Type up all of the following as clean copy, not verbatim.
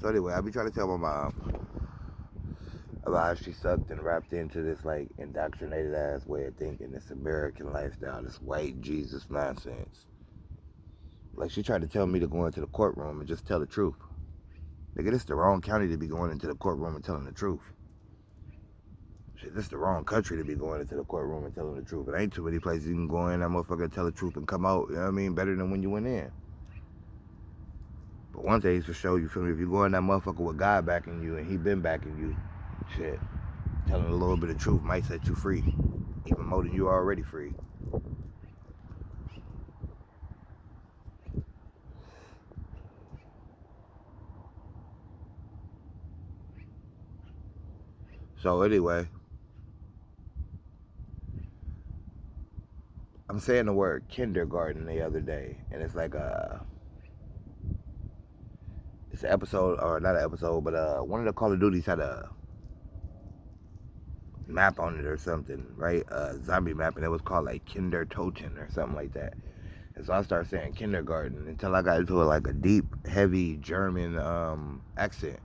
So anyway, I be trying to tell my mom about how she sucked and wrapped into this like indoctrinated ass way of thinking, this American lifestyle, this white Jesus nonsense. Like she tried to tell me to go into the courtroom and just tell the truth. Nigga, this the wrong county to be going into the courtroom and telling the truth. Shit, this the wrong country to be going into the courtroom and telling the truth. It ain't too many places you can go in, that motherfucker tell the truth and come out, you know what I mean, better than when you went in. But one thing's for sure, you feel me, if you go in that motherfucker with God backing you and he been backing you, shit, telling a little bit of truth might set you free. Even more than you already free. So anyway, I'm saying the word kindergarten the other day, and it's like it's an episode, or not an episode, but one of the Call of Duties had a map on it or something, right? Zombie map, and it was called like Kindertoten or something like that. And so I started saying kindergarten until I got into like a deep, heavy German accent.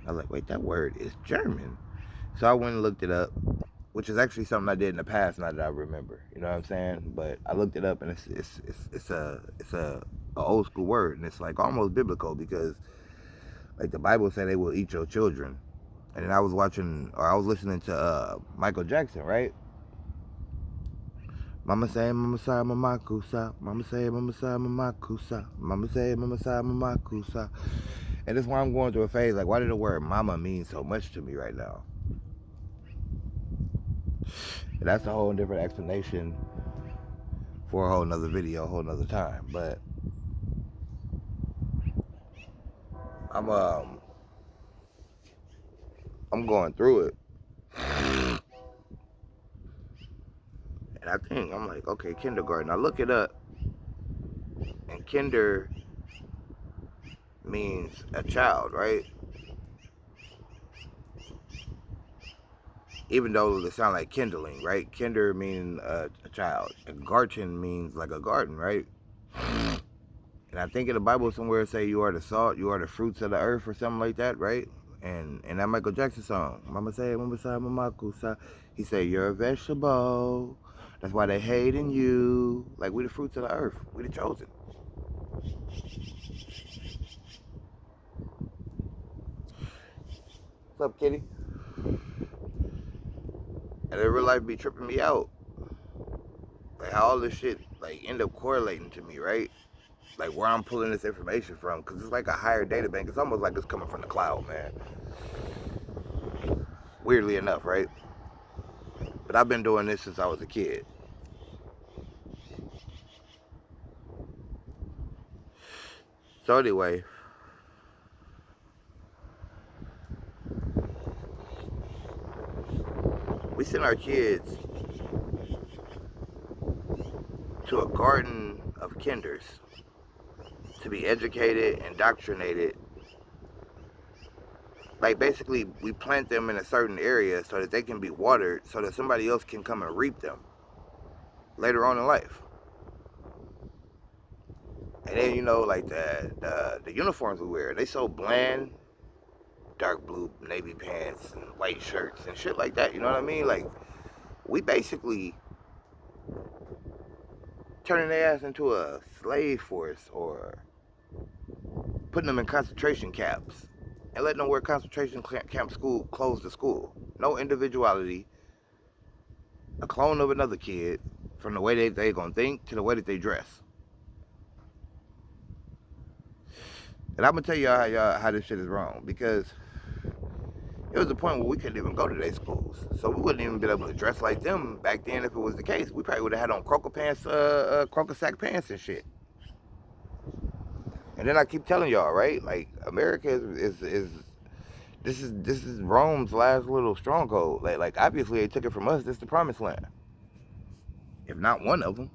I was like, wait, that word is German. So I went and looked it up, which is actually something I did in the past, now that I remember. You know what I'm saying? But I looked it up, and it's a old school word, and it's like almost biblical because like the Bible said they will eat your children. And then I was watching, or I was listening to Michael Jackson, right? Mama say, mama say, mama kusa. Mama say, mama say, mama kusa. Mama say, mama say, mama kusa. And that's why I'm going through a phase. Like, why did the word mama mean so much to me right now? And that's a whole different explanation for a whole nother video, a whole nother time. But I'm um I'm going through it. And I think I'm like, okay, kindergarten. I look it up, and kinder means a child, right? Even though it sounds like kindling, right? Kinder means a child. And garten means like a garden, right? And I think in the Bible somewhere it say you are the salt, you are the fruits of the earth or something like that, right? And that Michael Jackson song, Mama say, Mama say, Mama kusa. He said, you're a vegetable. That's why they hating you. Like, we the fruits of the earth. We the chosen. What's up, kitty? And in real life be tripping me out. Like, how all this shit, like, end up correlating to me, right? Like, where I'm pulling this information from. Because it's like a higher data bank. It's almost like it's coming from the cloud, man. Weirdly enough, right? But I've been doing this since I was a kid. So anyway, we send our kids to a garden of kinders to be educated, indoctrinated. Like basically, we plant them in a certain area so that they can be watered, so that somebody else can come and reap them later on in life. And then like the uniforms we wear, they so bland, dark blue navy pants and white shirts and shit like that. You know what I mean? Like we basically turning their ass into a slave force, or putting them in concentration camps and letting them wear concentration camp school clothes to school. No individuality, a clone of another kid, from the way they gonna think to the way that they dress. And I'm gonna tell y'all how this shit is wrong, because it was a point where we couldn't even go to their schools, so we wouldn't even be able to dress like them back then. If it was the case, we probably would have had on crocker pants, crocker sack pants and shit. And then I keep telling y'all, right? Like America is this is Rome's last little stronghold. Like obviously they took it from us. This is the promised land, if not one of them.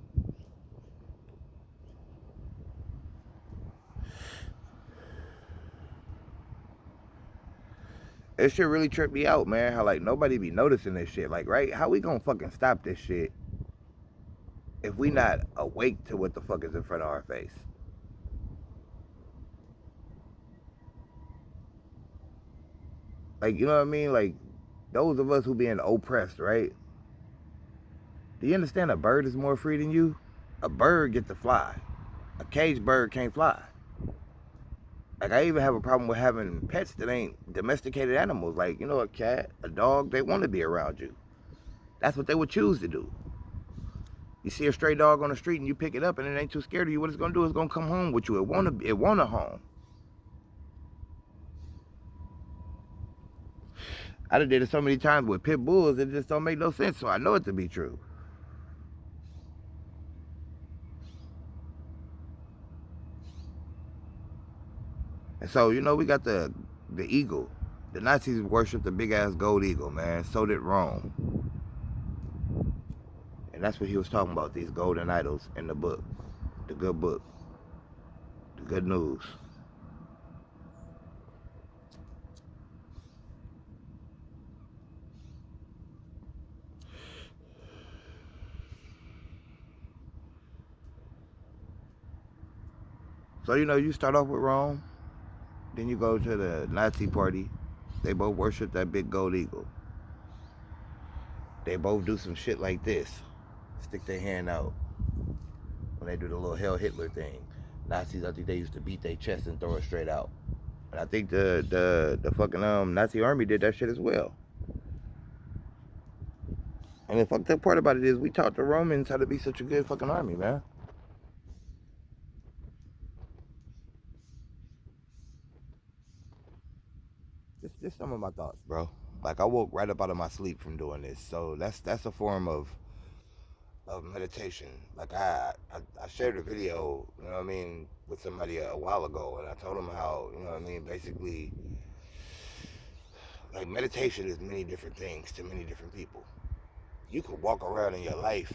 It shit really tripped me out, man. How like nobody be noticing this shit. Like, right? How we gonna fucking stop this shit if we not awake to what the fuck is in front of our face? Like, you know what I mean? Like, those of us who being oppressed, right? Do you understand a bird is more free than you? A bird gets to fly. A caged bird can't fly. Like, I even have a problem with having pets that ain't domesticated animals. Like, you know, a cat, a dog, they want to be around you. That's what they would choose to do. You see a stray dog on the street and you pick it up and it ain't too scared of you, what it's gonna do is gonna come home with you. It want a home. I done did it so many times with pit bulls, it just don't make no sense. So I know it to be true. And so, you know, we got the eagle. The Nazis worshipped the big ass gold eagle, man. So did Rome. And that's what he was talking about, these golden idols in the book. The good book. The good news. So, you know, you start off with Rome, then you go to the Nazi party. They both worship that big gold eagle. They both do some shit like this. Stick their hand out when they do the little Hell Hitler thing. Nazis, I think they used to beat their chest and throw it straight out. And I think the fucking Nazi army did that shit as well. And the fucked up part about it is we taught the Romans how to be such a good fucking army, man. Just some of my thoughts, bro. Like I woke right up out of my sleep from doing this, so that's a form of meditation. Like I shared a video, you know what I mean, with somebody a while ago, and I told them how, you know what I mean, basically, like meditation is many different things to many different people. You could walk around in your life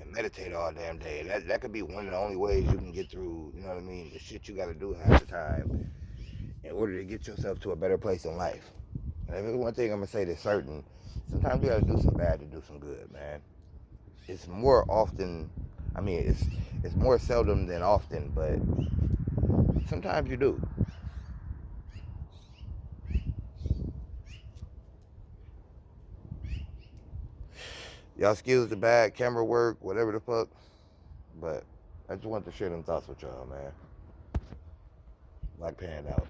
and meditate all damn day, and that could be one of the only ways you can get through, you know what I mean, the shit you got to do half the time in order to get yourself to a better place in life. And if there's one thing I'm gonna say that's certain, sometimes you gotta do some bad to do some good, man. It's more often, I mean, it's more seldom than often, but sometimes you do. Y'all excuse the bad camera work, whatever the fuck, but I just wanted to share them thoughts with y'all, man. Like panned out.